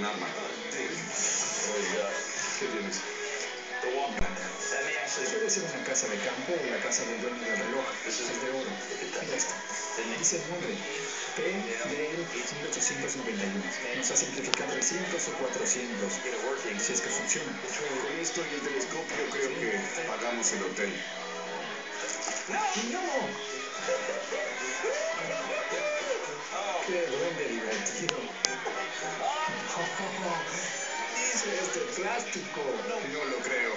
Un arma. Oiga, ¿qué tienes? Puede ser una casa de campo o la casa del dueño del reloj. Es de oro. Mira esto. Dice el nombre. P. del 1891. Nos hace simplificar 300 o 400. Si es que funciona. Con esto y el telescopio creo que pagamos el hotel. ¡No! ¡Qué duende divertido! ¡Oh! ¡Dice este plástico! No lo creo.